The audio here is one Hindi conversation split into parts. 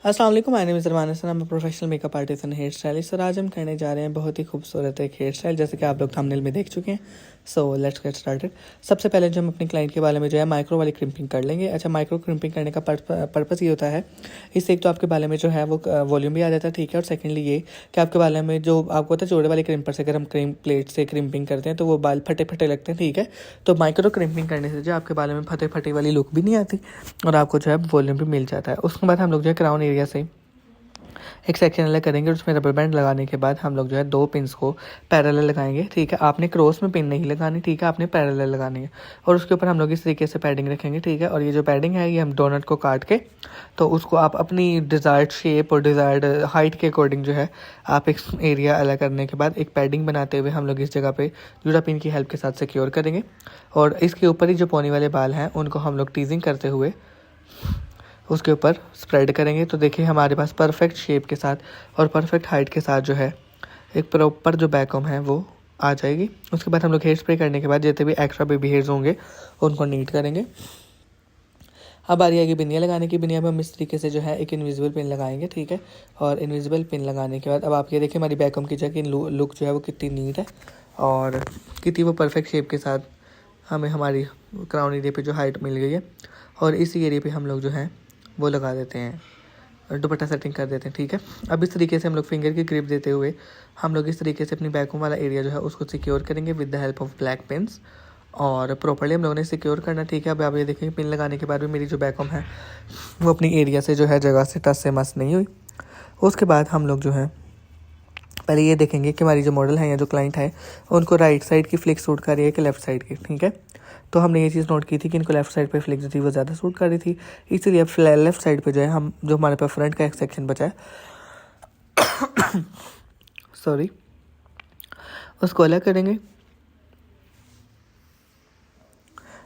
अस्सलाम वालेकुम, my name is Raman Hasan. मैं professional makeup artist and hair stylist. और आज हम करने जा रहे हैं बहुत ही खूबसूरत एक हेयर स्टाइल, जैसे कि आप लोग थंबनेल में देख चुके हैं। So let's get started. सबसे पहले जो हम अपने क्लाइंट के बालों में जो है माइक्रो वाली क्रिम्पिंग कर लेंगे। अच्छा, माइक्रो क्रिम्पिंग करने का पर्पस ये होता है, इससे एक तो आपके बालों में जो है वो वॉल्यूम भी आ जाता है, ठीक है। और सेकेंडली ये कि आपके बालों में जो आपको होता है चौड़े वाले क्रिम्पर से अगर हम क्रीम प्लेट से क्रिम्पिंग करते हैं तो वो बाल फटे फटे लगते हैं, ठीक है। तो माइक्रो क्रिम्पिंग करने से जो आपके बालों में फटे फटे वाली लुक भी नहीं आती और आपको जो है वॉल्यूम भी मिल जाता है। उसके बाद हम लोग जो है क्राउन एरिया से एक सेक्शन अलग करेंगे और उसमें रबर बैंड लगाने के बाद हम लोग जो है 2 पिन्स को पैरेलल लगाएंगे, ठीक है। आपने क्रॉस में पिन नहीं लगानी, ठीक है, आपने पैरेलल लगानी है। और उसके ऊपर हम लोग इस तरीके से पैडिंग रखेंगे, ठीक है। और ये जो पैडिंग है ये हम डोनट को काट के तो उसको आप अपनी डिज़ायर्ड शेप और डिज़ायर्ड हाइट के अकॉर्डिंग जो है आप एक एरिया अलग करने के बाद एक पैडिंग बनाते हुए हम लोग इस जगह पे जूड़ा पिन की हेल्प के साथ सिक्योर करेंगे। और इसके ऊपर ही जो पोनी वाले बाल हैं उनको हम लोग टीजिंग करते हुए उसके ऊपर स्प्रेड करेंगे। तो देखिए हमारे पास परफेक्ट शेप के साथ और परफेक्ट हाइट के साथ जो है एक प्रॉपर जो बैककॉम है वो आ जाएगी। उसके बाद हम लोग हेयर स्प्रे करने के बाद जितने भी एक्स्ट्रा बेबी हेयर्स होंगे उनको नीट करेंगे। अब बारी आएगी बिनिया लगाने की। बिनिया में हम इस तरीके से जो है एक इनविजिबल पिन लगाएंगे, ठीक है। और इनविजिबल पिन लगाने के बाद अब आप ये देखिए हमारी बैककॉम की जगह लुक जो है वो कितनी नीट है और कितनी वो परफेक्ट शेप के साथ हमें हमारी क्राउन एरिया पे जो हाइट मिल गई है। और इसी एरिया पे हम लोग जो है वो लगा देते हैं और दुपट्टा सेटिंग कर देते हैं, ठीक है। अब इस तरीके से हम लोग फिंगर की ग्रिप देते हुए हम लोग इस तरीके से अपनी बैकहोम वाला एरिया जो है उसको सिक्योर करेंगे with the help of black pins. और प्रॉपर्ली हम लोगों ने सिक्योर करना, ठीक है। अब आप ये देखेंगे पिन लगाने के बाद भी मेरी जो बैकहोम है वो अपनी एरिया से जो है जगह से टच से मस नहीं हुई। उसके बाद हम लोग जो है पहले ये देखेंगे कि हमारी जो मॉडल है या जो क्लाइंट है उनको राइट साइड की फ्लिक सूट कर रही है कि लेफ्ट साइड की, ठीक है। तो हमने ये चीज़ नोट की थी कि इनको लेफ्ट साइड पे फ्लिक जो थी वो ज़्यादा सूट कर रही थी, इसीलिए अब लेफ्ट साइड पे जो है हम जो हमारे पास फ्रंट का एक सेक्शन बचा है सॉरी उसको अलग करेंगे।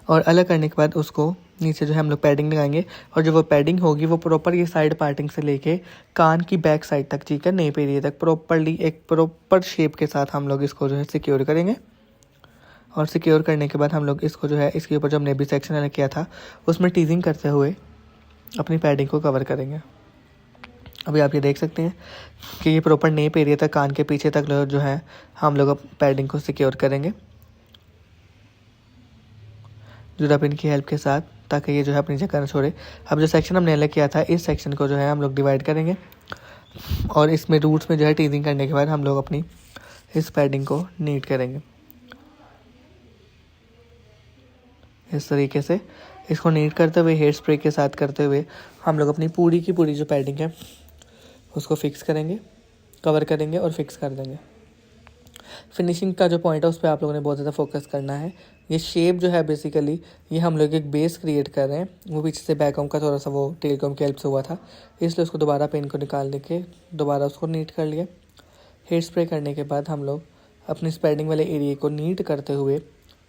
और अलग करने के बाद उसको नीचे जो है हम लोग पैडिंग लगाएंगे। और जो वो पैडिंग होगी वो प्रॉपर ये साइड पार्टिंग से लेके कान की बैक साइड तक, ठीक है, नेप एरिया तक प्रॉपरली एक प्रॉपर शेप के साथ हम लोग इसको जो है सिक्योर करेंगे। और सिक्योर करने के बाद हम लोग इसको जो है इसके ऊपर जो हमने भी सेक्शन अलग किया था उसमें टीजिंग करते हुए अपनी पैडिंग को कवर करेंगे। अभी आप ये देख सकते हैं कि ये प्रॉपर नेप एरिया तक कान के पीछे तक जो है हम लोग अब पैडिंग को सिक्योर करेंगे जूड़ा पिन की हेल्प के साथ, ताकि ये जो है अपनी जगह न छोड़े। अब जो सेक्शन हमने अलग किया था इस सेक्शन को जो है हम लोग डिवाइड करेंगे और इसमें रूट्स में जो है टीजिंग करने के बाद हम लोग अपनी इस पैडिंग को नीट करेंगे। इस तरीके से इसको नीट करते हुए हेयर स्प्रे के साथ करते हुए हम लोग अपनी पूरी की पूरी जो पैडिंग है उसको फिक्स करेंगे, कवर करेंगे और फिक्स कर देंगे। फिनिशिंग का जो पॉइंट है उस पर आप लोगों ने बहुत ज़्यादा फोकस करना है। ये शेप जो है बेसिकली ये हम लोग एक बेस क्रिएट कर रहे हैं, वो पीछे से बैककॉम का थोड़ा सा वो टेलकॉम की हेल्प से हुआ था, इसलिए उसको दोबारा पेन को निकाल के दोबारा उसको नीट कर लिया। हेयर स्प्रे करने के बाद हम लोग अपनी स्पेडिंग वाले एरिया को नीट करते हुए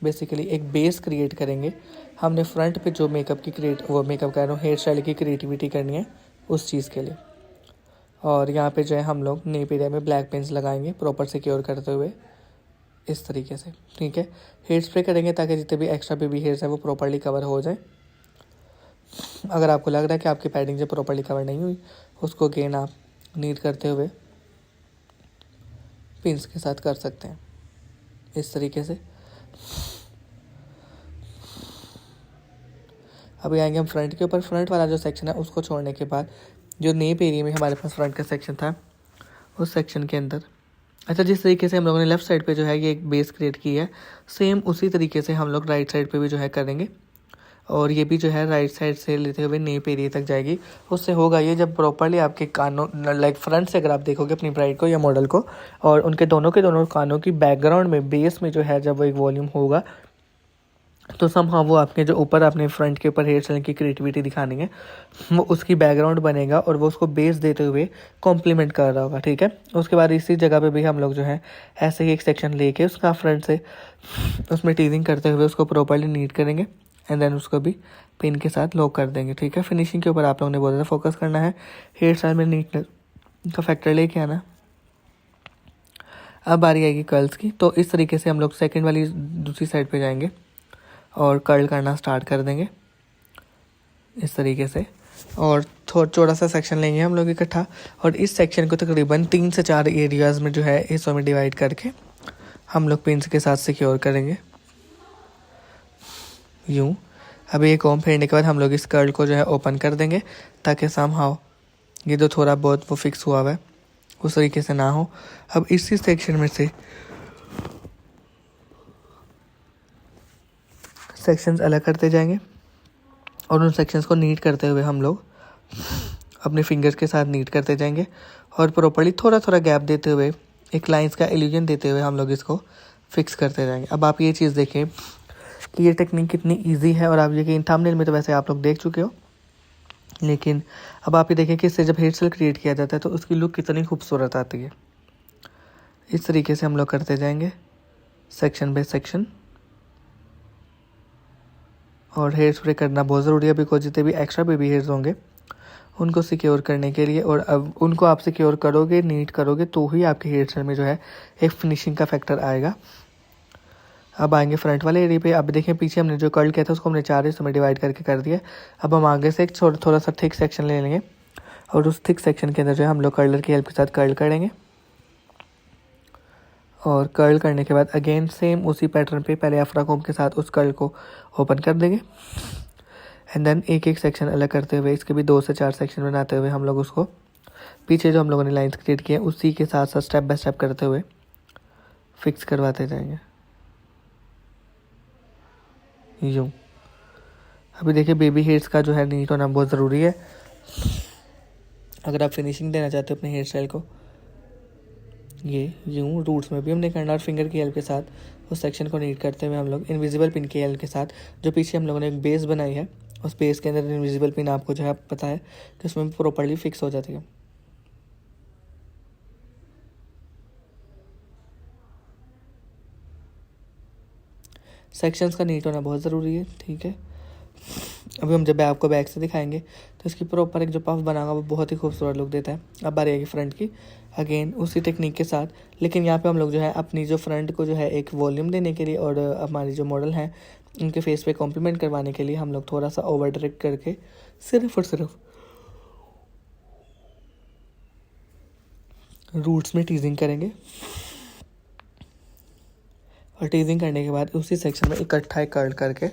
बेसिकली एक बेस क्रिएट करेंगे। हमने फ्रंट पे जो मेकअप की वो मेकअप कर रहा हूँ हेयर स्टाइल की क्रिएटिविटी करनी है उस चीज़ के लिए। और यहाँ पे जो है हम लोग नेप एरिया में ब्लैक पेन्स लगाएंगे प्रॉपर सिक्योर करते हुए इस तरीके से, ठीक है। हेयर स्प्रे करेंगे ताकि जितने भी एक्स्ट्रा बेबी हेयर्स हैं वो प्रॉपर्ली कवर हो जाए। अगर आपको लग रहा है कि आपकी पैडिंग जो प्रॉपर्ली कवर नहीं हुई उसको अगेन आप नीट करते हुए पिंस के साथ कर सकते हैं इस तरीके से। अभी आएंगे हम फ्रंट के ऊपर। फ्रंट वाला जो सेक्शन है उसको छोड़ने के बाद जो नेप एरिया में हमारे पास फ्रंट का सेक्शन था उस सेक्शन के अंदर अच्छा जिस तरीके से हम लोगों ने लेफ़्ट साइड पे जो है ये एक बेस क्रिएट की है सेम उसी तरीके से हम लोग राइट साइड पे भी जो है करेंगे। और ये भी जो है राइट साइड से लेते हुए नेप एरिया तक जाएगी। उससे होगा ये जब प्रॉपर्ली आपके कानों लाइक फ्रंट से अगर आप देखोगे अपनी ब्राइड को या मॉडल को और उनके दोनों के दोनों कानों की बैकग्राउंड में बेस में जो है जब वो एक वॉल्यूम होगा तो समहाउ वो आपके जो ऊपर आपने फ्रंट के ऊपर हेयर स्टाइल की क्रिएटिविटी दिखानी है वो उसकी बैकग्राउंड बनेगा और वो उसको बेस देते हुए कॉम्प्लीमेंट कर रहा होगा, ठीक है। उसके बाद इसी जगह पे भी हम लोग जो है ऐसे ही एक सेक्शन लेके उसका फ्रंट से उसमें टीजिंग करते हुए उसको प्रॉपर्ली नीट करेंगे एंड देन उसको भी पिन के साथ लॉक कर देंगे, ठीक है। फिनिशिंग के ऊपर आप लोगों ने बहुत ज़्यादा फोकस करना है, हेयर स्टाइल में नीटनेस का फैक्टर लेके आना। अब बारी आएगी कर्ल्स की। तो इस तरीके से हम लोग सेकेंड वाली दूसरी साइड पर जाएंगे और कर्ल करना स्टार्ट कर देंगे इस तरीके से। और थोड़ा चौड़ा सा सेक्शन लेंगे हम लोग इकट्ठा, और इस सेक्शन को तकरीबन 3 से 4 एरियाज़ में जो है हिस्सों में डिवाइड करके हम लोग पिंस के साथ सिक्योर करेंगे यूँ। अभी एक कॉम फेरने के बाद हम लोग इस कर्ल को जो है ओपन कर देंगे ताकि समहाउ ये जो थोड़ा बहुत वो फिक्स हुआ हुआ है उस तरीके से ना हो। अब इसी सेक्शन में से सेक्शंस अलग करते जाएंगे और उन सेक्शंस को नीट करते हुए हम लोग अपने फिंगर्स के साथ नीट करते जाएंगे और प्रॉपर्ली थोड़ा थोड़ा गैप देते हुए एक लाइंस का इल्यूजन देते हुए हम लोग इसको फिक्स करते जाएंगे। अब आप ये चीज़ देखें कि ये टेक्निक कितनी इजी है, और आप यकीन थंबनेल में तो वैसे आप लोग देख चुके हो, लेकिन अब आप ये देखें कि इससे जब हेयर स्टाइल क्रिएट किया जाता है तो उसकी लुक कितनी खूबसूरत आती है। इस तरीके से हम लोग करते जाएंगे सेक्शन बाय सेक्शन। और हेयर स्प्रे करना बहुत ज़रूरी है बिकॉज जितने भी एक्स्ट्रा बेबी हेयर्स होंगे उनको सिक्योर करने के लिए, और अब उनको आप सिक्योर करोगे, नीट करोगे तो ही आपके हेयर स्टाइल में जो है एक फिनिशिंग का फैक्टर आएगा। अब आएंगे फ्रंट वाले एरिया पे। अब देखें पीछे हमने जो कर्ल किया था उसको हमने 4 हिस्सों में डिवाइड करके कर दिया। अब हम आगे से एक थोड़ा सा थिक सेक्शन ले लेंगे और उस थिक सेक्शन के अंदर जो है हम लोग कर्लर की हेल्प के साथ कर्ल करेंगे। और कर्ल करने के बाद अगेन सेम उसी पैटर्न पे पहले अफ्रा कोम के साथ उस कर्ल को ओपन कर देंगे एंड देन एक एक सेक्शन अलग करते हुए इसके भी 2 से 4 सेक्शन बनाते हुए हम लोग उसको पीछे जो हम लोगों ने लाइंस क्रिएट किए उसी के साथ साथ स्टेप बाय स्टेप करते हुए फिक्स करवाते जाएंगे यूँ। अभी देखिए बेबी हेयर्स का जो है नीट होना बहुत ज़रूरी है अगर आप फिनिशिंग देना चाहते हो अपने हेयर स्टाइल को। ये यूँ रूट्स में भी हमने करना, और फिंगर की हेल्प के साथ उस सेक्शन को नीट करते हुए हम लोग इनविजिबल पिन की हेल्प के साथ जो पीछे हम लोगों ने एक बेस बनाई है उस बेस के अंदर इनविजिबल पिन आपको जो है पता है कि उसमें प्रॉपर्ली फिक्स हो जाती है। सेक्शंस का नीट होना बहुत ज़रूरी है, ठीक है। अभी हम जब आपको बैक से दिखाएंगे तो इसकी प्रॉपर एक जो पफ बना होगा वो बहुत ही खूबसूरत लुक देता है। अब बारी आएगी फ्रंट की, अगेन उसी टेक्निक के साथ, लेकिन यहाँ पे हम लोग जो है अपनी जो फ्रंट को जो है एक वॉल्यूम देने के लिए और हमारी जो मॉडल हैं उनके फेस पे कॉम्प्लीमेंट करवाने के लिए हम लोग थोड़ा सा ओवर डायरेक्ट करके सिर्फ और सिर्फ रूट्स में टीजिंग करेंगे। और टीजिंग करने के बाद उसी सेक्शन में इकट्ठा कर्ल करके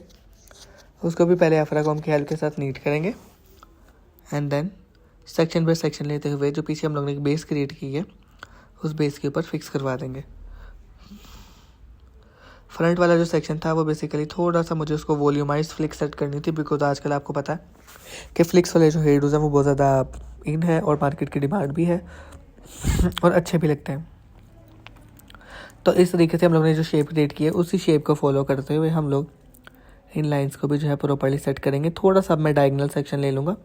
उसको भी पहले अफ्रा कॉम की हेल्प के साथ नीट करेंगे and then section by section लेते हुए जो पीछे हम लोग ने एक बेस क्रिएट की है उस बेस के ऊपर फिक्स करवा देंगे। फ्रंट वाला जो सेक्शन था वो बेसिकली थोड़ा सा मुझे उसको वॉल्यूमाइज फ्लिक्स सेट करनी थी बिकॉज आजकल आपको पता है कि फ्लिक्स वाले जो हेयर डूज हैं वो बहुत ज़्यादा इन है और मार्केट की डिमांड भी है और अच्छे भी लगते हैं। तो इस तरीके से हम लोग ने जो शेप क्रिएट की है उसी शेप को फॉलो करते हुए हम लोग इन लाइंस को भी जो है प्रॉपर्ली सेट करेंगे। थोड़ा सा मैं डायगोनल सेक्शन ले लूँगा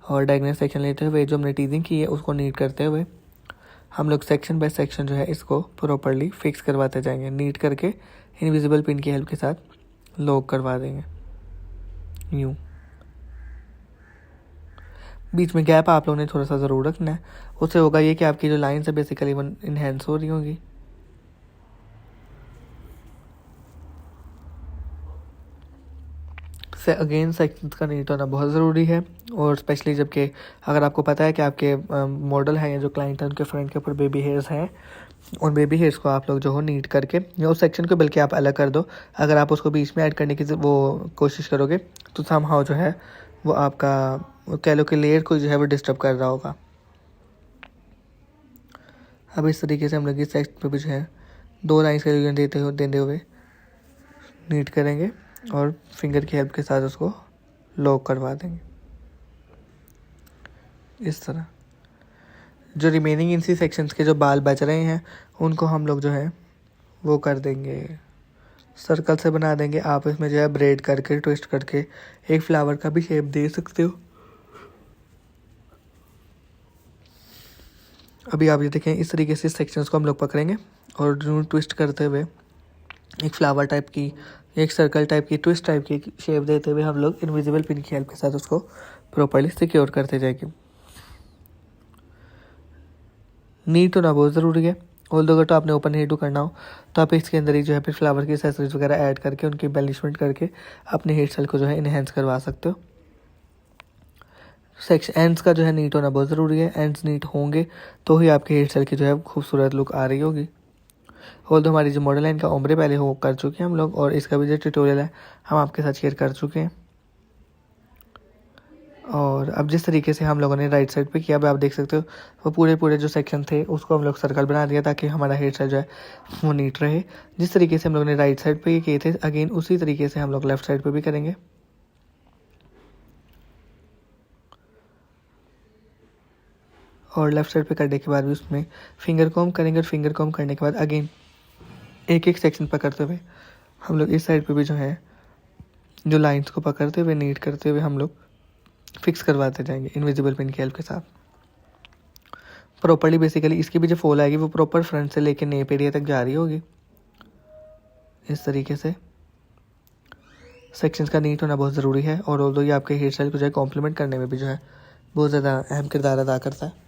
और डायगोनल सेक्शन लेते हुए जो हमने टीजिंग की है उसको नीट करते हुए हम लोग सेक्शन बाय सेक्शन जो है इसको प्रॉपर्ली फिक्स करवाते जाएंगे। नीट करके इनविजिबल पिन की हेल्प के साथ लॉक करवा देंगे यूँ। बीच में गैप आप लोगों ने थोड़ा सा ज़रूर रखना है, उससे होगा ये कि आपकी जो लाइन्स है बेसिकली वो इनहेंस हो रही होंगी। से अगेन सेक्शंस का नीट होना बहुत ज़रूरी है, और स्पेशली जबकि अगर आपको पता है कि आपके मॉडल हैं या जो क्लाइंट हैं उनके फ्रंट के ऊपर बेबी हेयर्स हैं, उन बेबी हेयर्स को आप लोग जो हो नीट करके या उस सेक्शन को बल्कि आप अलग कर दो। अगर आप उसको बीच में ऐड करने की वो कोशिश करोगे तो समहाउ जो है वो आपका कह लो कि लेयर को जो है वो डिस्टर्ब कर रहा होगा। अब इस तरीके से हम लोग इस सेक्शन पर भी जो है 2 लाइन्स का यूजन देते हुए नीट करेंगे और फिंगर की हेल्प के साथ उसको लॉक करवा देंगे इस तरह। जो रिमेनिंग इसी सेक्शंस के जो बाल बच रहे हैं उनको हम लोग जो है वो कर देंगे, सर्कल से बना देंगे। आप इसमें जो है ब्रेड करके ट्विस्ट करके एक फ्लावर का भी शेप दे सकते हो। अभी आप ये देखें इस तरीके से सेक्शंस को हम लोग पकड़ेंगे और ट्विस्ट करते हुए एक फ्लावर टाइप की, एक सर्कल टाइप की, ट्विस्ट टाइप की शेप देते हुए हम लोग इनविजिबल पिन की हेल्प के साथ उसको प्रॉपर्ली सिक्योर करते जाएंगे। नीट होना बहुत ज़रूरी है। ऑल्दो अगर तो आपने ओपन हेयर टू करना हो तो आप इसके अंदर ही जो है फिर फ्लावर की एक्सेसरीज वगैरह ऐड करके उनकी एम्बेलिशमेंट करके अपने हेयर स्टाइल को जो है इनहेंस करवा सकते हो। सेक्शन एंड्स का जो है नीट होना बहुत ज़रूरी है। एंड्स नीट होंगे तो ही आपके हेयर स्टाइल की जो है खूबसूरत लुक आ रही होगी। और तो हमारी जो मॉडल है इनका ओम्ब्रे पहले हो कर चुके हैं हम लोग, और इसका भी जो ट्यूटोरियल है हम आपके साथ शेयर कर चुके हैं। और अब जिस तरीके से हम लोगों ने राइट साइड पे किया, अब आप देख सकते हो वो पूरे जो सेक्शन थे उसको हम लोग सर्कल बना दिया ताकि हमारा हेयर स्टाइल जो है वो नीट रहे। जिस तरीके से हम लोगों ने राइट साइड पे ये किए थे, अगेन उसी तरीके से हम लोग लेफ्ट साइड पे भी करेंगे। और लेफ्ट साइड पे करने के बाद भी उसमें फिंगर कॉम्ब करेंगे, और फिंगर कॉम्ब करने के बाद अगेन एक सेक्शन पकड़ते हुए हम लोग इस साइड पे भी जो है जो लाइंस को पकड़ते हुए नीट करते हुए हम लोग फिक्स करवाते जाएंगे इनविजिबल पिन की हेल्प के साथ प्रॉपर्ली। बेसिकली इसकी भी जो फॉल आएगी वो प्रॉपर फ्रंट से लेके नेप एरिया तक जा रही होगी। इस तरीके से सेक्शंस का नीट होना बहुत ज़रूरी है, और ऑल्दो ये आपके हेयर स्टाइल को जो है कॉम्प्लीमेंट करने में भी जो है बहुत ज़्यादा अहम किरदार अदा करता है।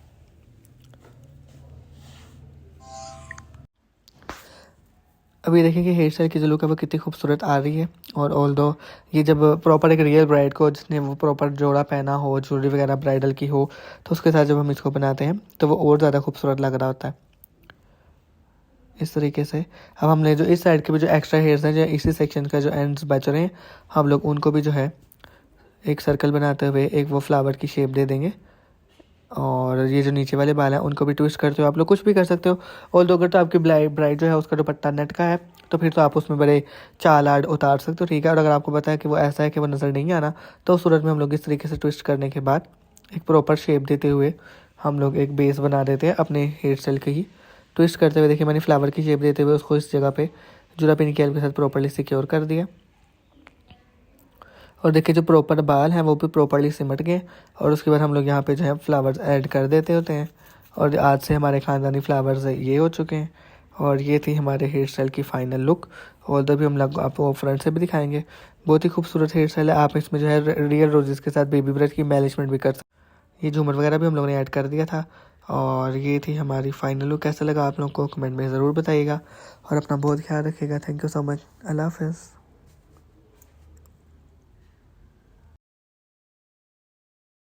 अभी देखें कि हेयर स्टाइल की जो लुक है वो कितनी खूबसूरत आ रही है। और ऑल्दो ये जब प्रॉपर एक रियल ब्राइड को जिसने वो प्रॉपर जोड़ा पहना हो, ज्वेलरी वगैरह ब्राइडल की हो, तो उसके साथ जब हम इसको बनाते हैं तो वो और ज़्यादा खूबसूरत लग रहा होता है। इस तरीके से अब हमने जो इस साइड के भी जो एक्स्ट्रा हेयर्स हैं, जो इसी सेक्शन का जो एंड्स बच रहे हैं, हम लोग उनको भी जो है एक सर्कल बनाते हुए एक वो फ्लावर की शेप दे देंगे। और ये जो नीचे वाले बाल हैं उनको भी ट्विस्ट करते हो आप लोग, कुछ भी कर सकते हो। और अगर तो आपकी ब्राइड जो है उसका दुपट्टा नेट का है तो फिर तो आप उसमें बड़े चाल आर्ट उतार सकते हो, ठीक है। और अगर आपको पता है कि वो ऐसा है कि वो नज़र नहीं आना, तो उस सूरत में हम लोग इस तरीके से ट्विस्ट करने के बाद एक प्रॉपर शेप देते हुए हम लोग एक बेस बना देते हैं अपने हेयर स्टाइल के ही। ट्विस्ट करते हुए देखिए मैंने फ्लावर की शेप देते हुए उसको इस जगह पे जुड़ा पिन की हेल्प के साथ प्रॉपर्ली सिक्योर कर दिया। और देखिए जो प्रॉपर बाल हैं वो भी प्रॉपर्ली सिमट गए। और उसके बाद हम लोग यहाँ पे जो है फ्लावर्स ऐड कर देते होते हैं। और आज से हमारे ख़ानदानी फ्लावर्स ये हो चुके हैं। और ये थी हमारे हेयर स्टाइल की फ़ाइनल लुक। और भी हम लोग आपको फ्रंट से भी दिखाएंगे। बहुत ही खूबसूरत हेयर स्टाइल है। आप इसमें जो है रियल रोजेस के साथ बेबी ब्रेड की मैनेजमेंट भी कर सकते। ये झूमर वगैरह भी हम लोगों ने ऐड कर दिया था। और ये थी हमारी फ़ाइनल लुक। कैसा लगा आप लोगों को कमेंट में ज़रूर बताइएगा, और अपना बहुत ख्याल रखिएगा। Thank you so much. अल्लाह हाफ़िज़।